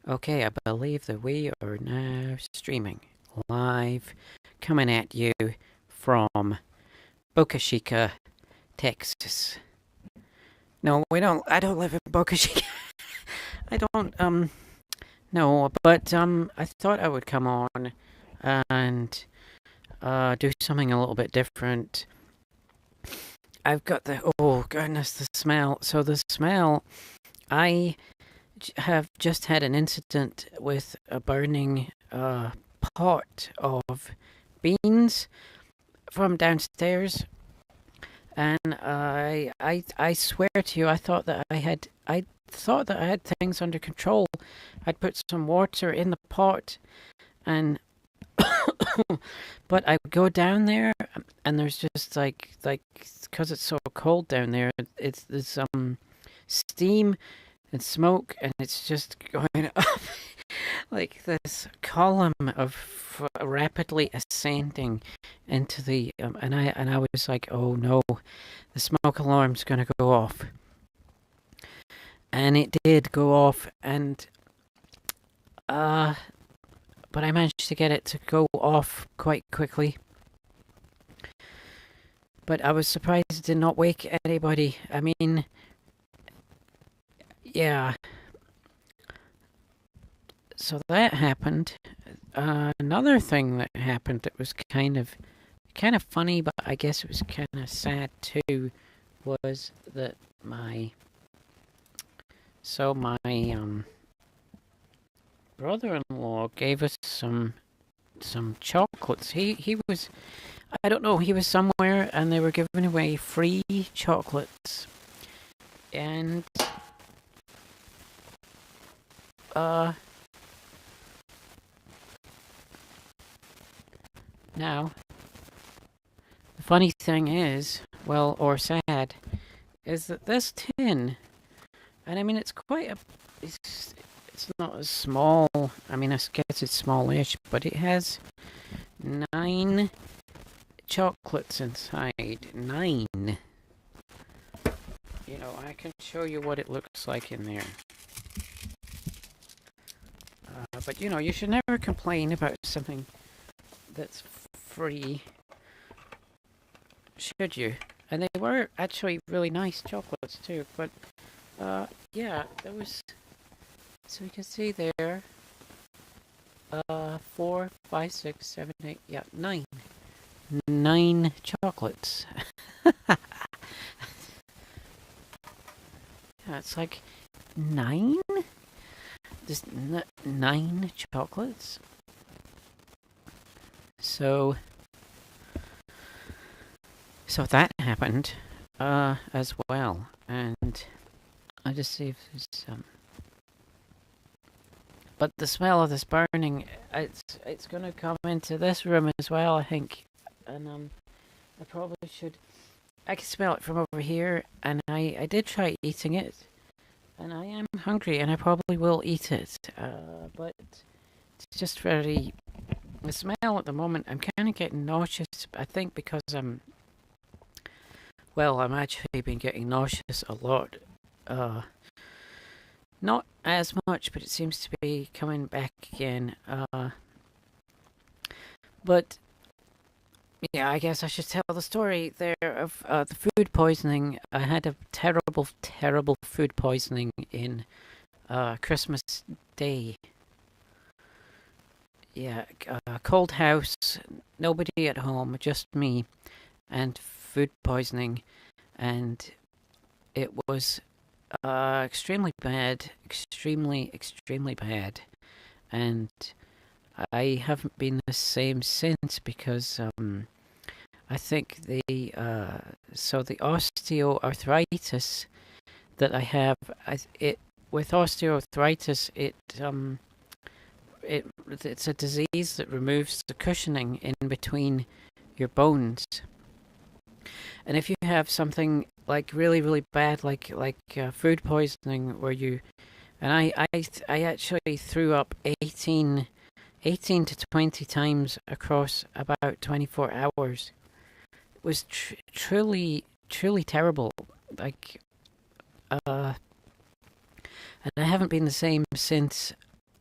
Okay, I believe that we are now streaming live, coming at you from Boca Chica, Texas. No, we don't. I don't live in Boca Chica. I don't. No, but I thought I would come on and do something a little bit different. I've got the oh goodness, the smell. So the smell. I have just had an incident with a burning pot of beans from downstairs, and I swear to you, I thought that I had things under control. I'd put some water in the pot, and but I go down there, and there's just like because it's so cold down there, it's there's steam and smoke, and it's just going up like this column of rapidly ascending into the and I was like, oh no, the smoke alarm's gonna go off, and it did go off, and uh, but I managed to get it to go off quite quickly. But I was surprised it did not wake anybody. I mean, yeah. So that happened. Another thing that happened that was kind of funny, but I guess it was kind of sad too, was that my brother-in-law gave us some chocolates. He was, I don't know, he was somewhere and they were giving away free chocolates, and uh now the funny thing is, well, or sad, is that this tin, and I mean it's quite a, it's not as small. I mean, I guess it's smallish, but it has 9 chocolates inside. 9. You know, I can show you what it looks like in there. But you know, you should never complain about something that's free, should you? And they were actually really nice chocolates too. But yeah, there was. So you can see there, 4, 5, 6, 7, 8, yeah, 9. 9 chocolates. Yeah, it's like 9? Just 9 chocolates. So that happened, as well. And I just see if there's but the smell of this burning, it's gonna come into this room as well, I think. And I probably should. I can smell it from over here, and I did try eating it, and I am hungry, and I probably will eat it. But it's just very, the smell at the moment. I'm kind of getting nauseous. I think because I'm actually been getting nauseous a lot. Not as much, but it seems to be coming back again. But yeah, I guess I should tell the story there of the food poisoning. I had a terrible, terrible food poisoning in Christmas Day. Yeah, cold house, nobody at home, just me, and food poisoning, and it was extremely bad, extremely, extremely bad, and I haven't been the same since because I think the osteoarthritis that I have, it with osteoarthritis, it's a disease that removes the cushioning in between your bones. And if you have something like really really bad, like food poisoning, where you, and I actually threw up 18 to 20 times across about 24 hours. It was truly truly terrible. Like and I haven't been the same since.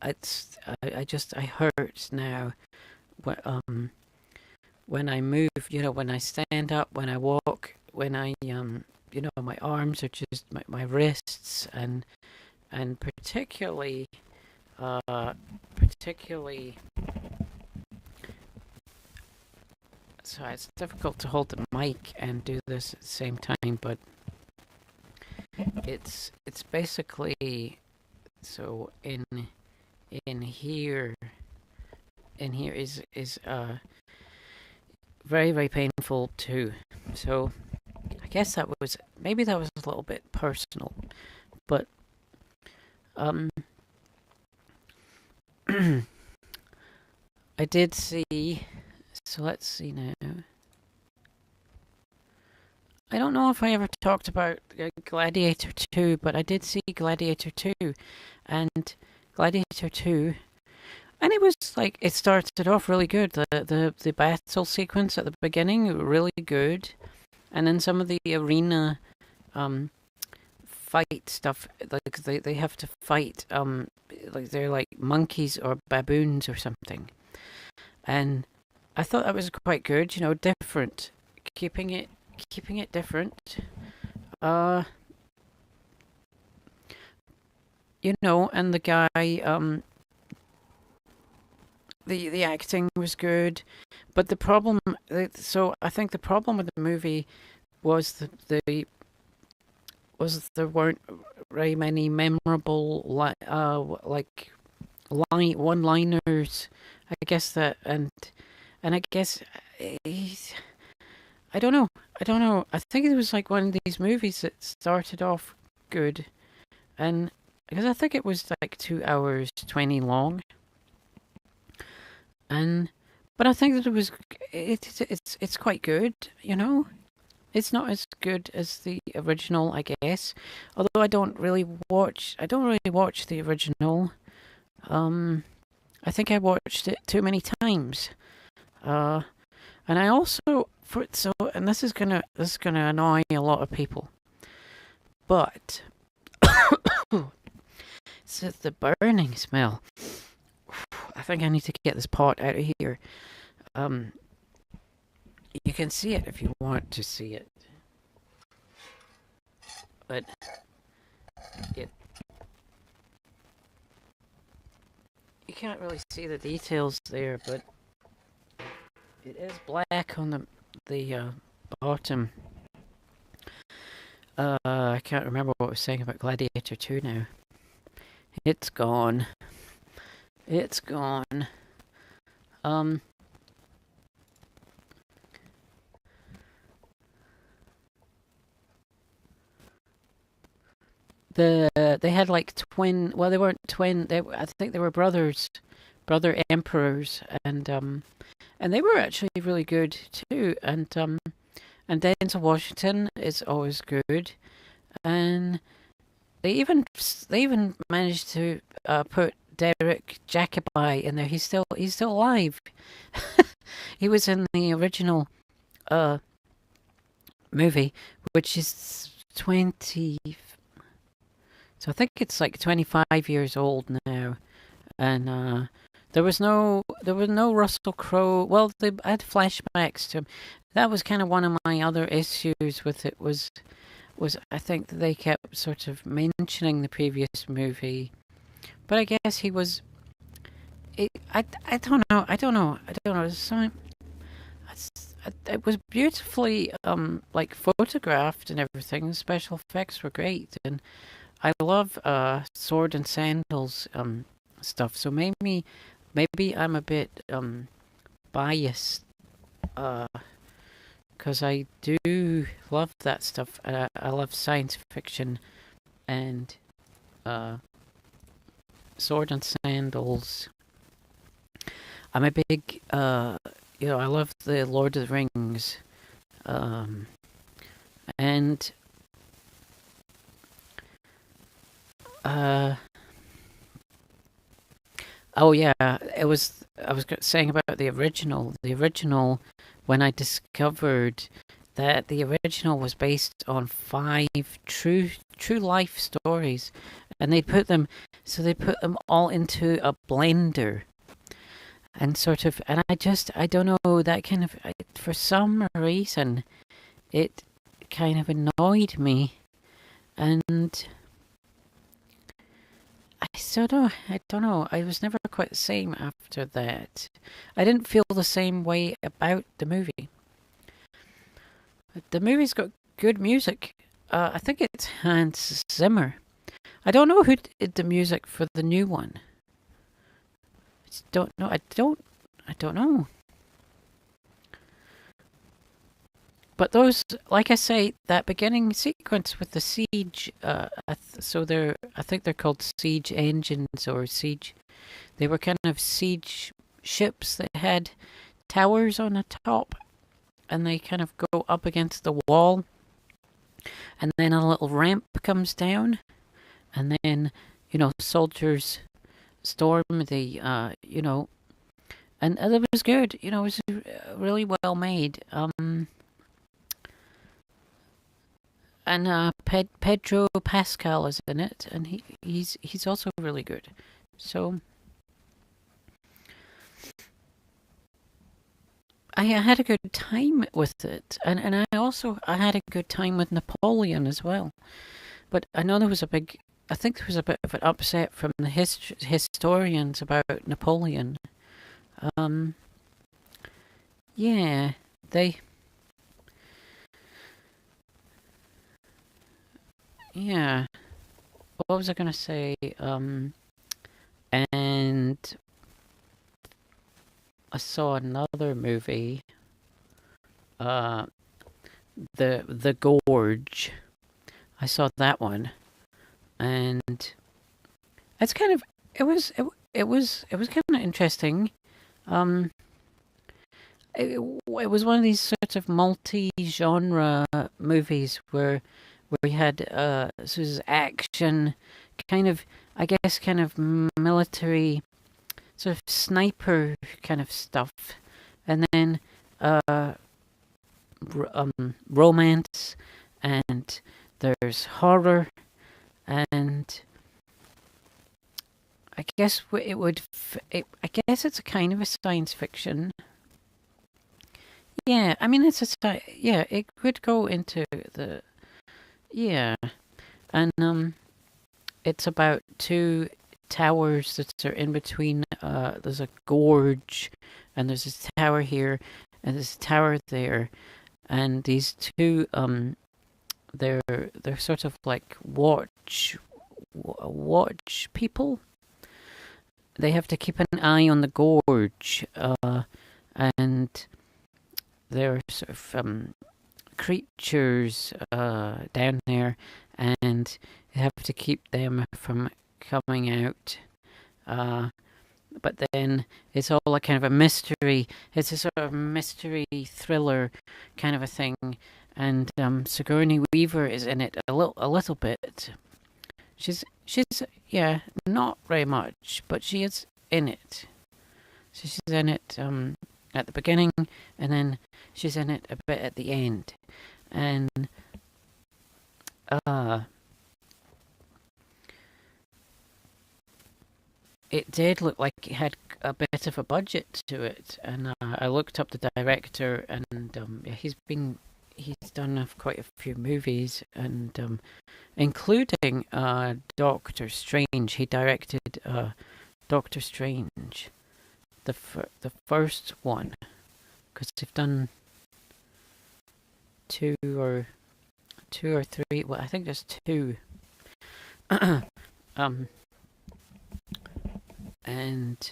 I hurt now. When I move, when I stand up, when I walk, when my arms are just my wrists, and particularly, so it's difficult to hold the mic and do this at the same time, but it's basically, so in here is very, very painful too. So I guess maybe that was a little bit personal, but I did see. So let's see now. I don't know if I ever talked about Gladiator 2, but I did see Gladiator 2, and Gladiator 2, and it was like, it started off really good. The battle sequence at the beginning, really good, and then some of the arena fight stuff, like they have to fight like they're like monkeys or baboons or something, and I thought that was quite good, different, keeping it different. And the guy, the acting was good, but the problem, so I think the problem with the movie was there weren't very many memorable like one-liners. I guess that, and I guess I don't know. I think it was like one of these movies that started off good, and because I think it was like 2 hours 20 long, but I think that it's quite good. It's not as good as the original, I guess. Although I don't really watch the original. I think I watched it too many times. And I also, and this is gonna annoy a lot of people, but it's the burning smell. I think I need to get this pot out of here. You can see it if you want to see it, but you can't really see the details there, but it is black on the bottom. I can't remember what I was saying about Gladiator 2 now. It's gone. It's gone. They had like twin. Well, they weren't twin. I think they were brothers, brother emperors, and they were actually really good too. And Denzel Washington is always good, and they even managed to put Derek Jacobi in there. He's still alive. He was in the original movie, which is 20. So I think it's like 25 years old now, and there was no Russell Crowe. Well, they had flashbacks to him. That was kind of one of my other issues with it. Was I think that they kept sort of mentioning the previous movie, but I guess he was. I don't know. It was beautifully like photographed and everything. The special effects were great, and I love sword and sandals stuff. So maybe I'm a bit biased because I do love that stuff. I love science fiction and sword and sandals. I'm a big I love the Lord of the Rings, and oh yeah, it was. I was saying about the original. The original, when I discovered that the original was based on 5 true life stories, and they put them all into a blender, and sort of, and I don't know, that kind of, for some reason, it kind of annoyed me, and I don't know. I was never quite the same after that. I didn't feel the same way about the movie. The movie's got good music. I think it's Hans Zimmer. I don't know who did the music for the new one. I just don't know. I don't know. But those, like I say, that beginning sequence with the siege, I think they're called siege engines or siege. They were kind of siege ships that had towers on the top, and they kind of go up against the wall, and then a little ramp comes down, and then soldiers storm the and it was good. It was really well made. And Pedro Pascal is in it, and he's also really good. So I had a good time with it, and I had a good time with Napoleon as well. But I know I think there was a bit of an upset from the historians about Napoleon. Yeah, they. Yeah, what was I gonna say? And I saw another movie, uh, the Gorge. I saw that one, and it's kind of it was kind of interesting. Um, it was one of these sorts of multi-genre movies where we had this was action, kind of, I guess, kind of military, sort of sniper kind of stuff, and then romance, and there's horror, and I guess I guess it's a kind of a science fiction. Yeah, I mean yeah, it could go into the yeah, and it's about two towers that are in between. There's a gorge, and there's this tower here, and there's a tower there, and these two they're sort of like watch people. They have to keep an eye on the gorge, and they're sort of creatures down there, and you have to keep them from coming out. But then it's all a kind of a mystery. It's a sort of mystery thriller kind of a thing, and Sigourney Weaver is in it a little bit. She's yeah, not very much, but she is in it. So she's in it at the beginning, and then she's in it a bit at the end, and it did look like it had a bit of a budget to it, and I looked up the director, and yeah, he's done quite a few movies, and including Doctor Strange. He directed Doctor Strange, the first one, because they've done two or three. Well, I think there's two. And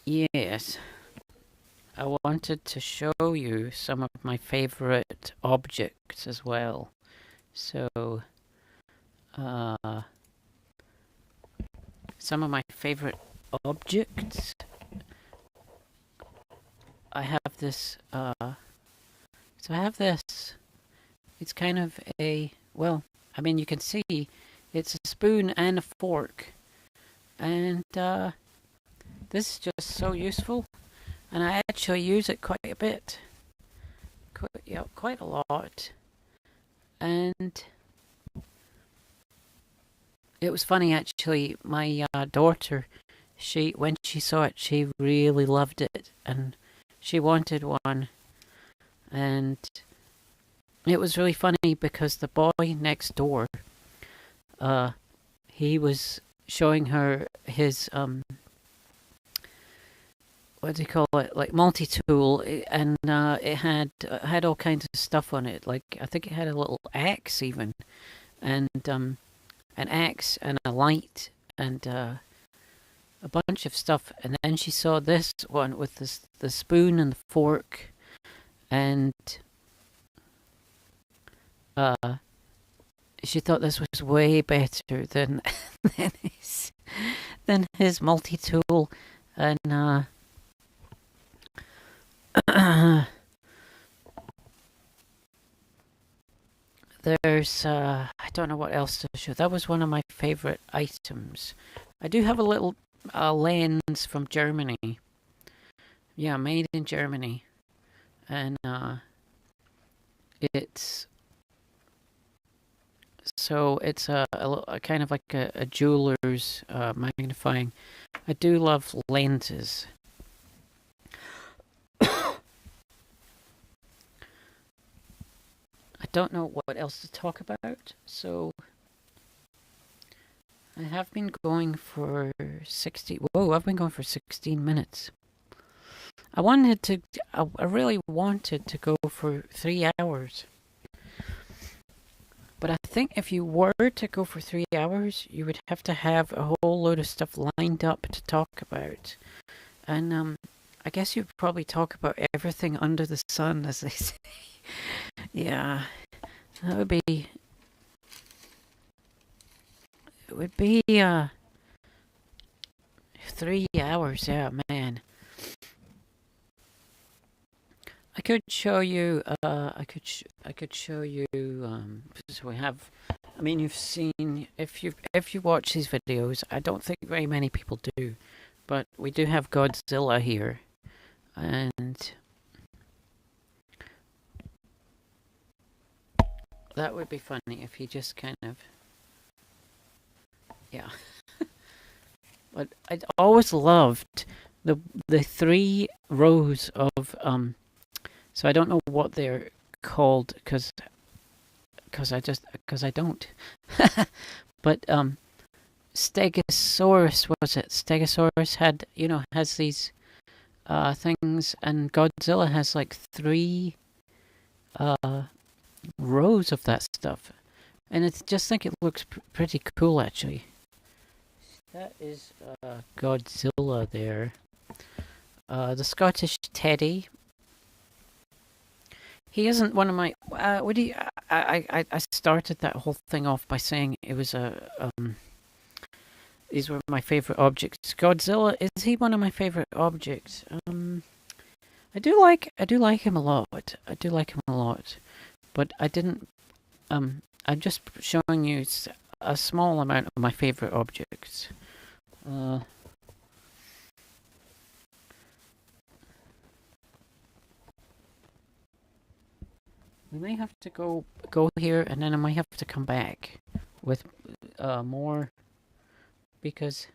yes, I wanted to show you some of my favorite objects as well. So, some of my favorite objects. I have this. So I have this. It's kind of a, well, I mean, you can see it's a spoon and a fork, and this is just so useful, and I actually use it quite a bit, quite a lot. And it was funny actually. My daughter, when she saw it, she really loved it, and she wanted one. And it was really funny because the boy next door, uh, he was showing her his what do you call it, like multi-tool, and it had all kinds of stuff on it. Like I think it had a little axe even, and an axe and a light and a bunch of stuff. And then she saw this one with the spoon and the fork, and uh, she thought this was way better than than his multi-tool, and there's I don't know what else to show. That was one of my favorite items. I do have a little lens from Germany. Yeah, made in Germany, and it's it's a kind of like a jeweler's magnifying. I do love lenses. I don't know what else to talk about, so I have been going for 60. Whoa, I've been going for 16 minutes. I really wanted to go for 3 hours. But I think if you were to go for 3 hours, you would have to have a whole load of stuff lined up to talk about. And I guess you'd probably talk about everything under the sun, as they say. Yeah, that would be. It would be 3 hours. Yeah, man. I could show you. I could show you. So we have. I mean, you've seen if you watch these videos. I don't think very many people do, but we do have Godzilla here, and that would be funny if he just kind of. Yeah. But I always loved the 3 rows of So I don't know what they're called because I don't. But Stegosaurus, was it? Stegosaurus had has these things, and Godzilla has like 3 rows of that stuff, and I just think it looks pretty cool actually. That is Godzilla there. The Scottish Teddy. He isn't one of my. What do you? I started that whole thing off by saying it was these were my favorite objects. Godzilla, is he one of my favorite objects? I do like him a lot. I do like him a lot, but I didn't. I'm just showing you a small amount of my favorite objects. We may have to go here, and then I might have to come back with more because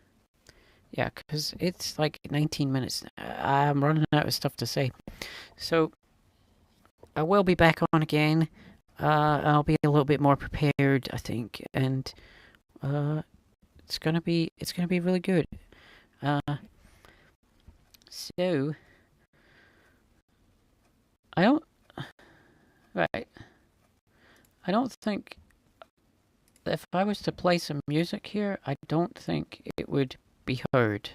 it's like 19 minutes. I'm running out of stuff to say, so I will be back on again. I'll be a little bit more prepared, I think, and it's gonna be really good. Uh, so I don't right. I don't think if I was to play some music here, I don't think it would be heard.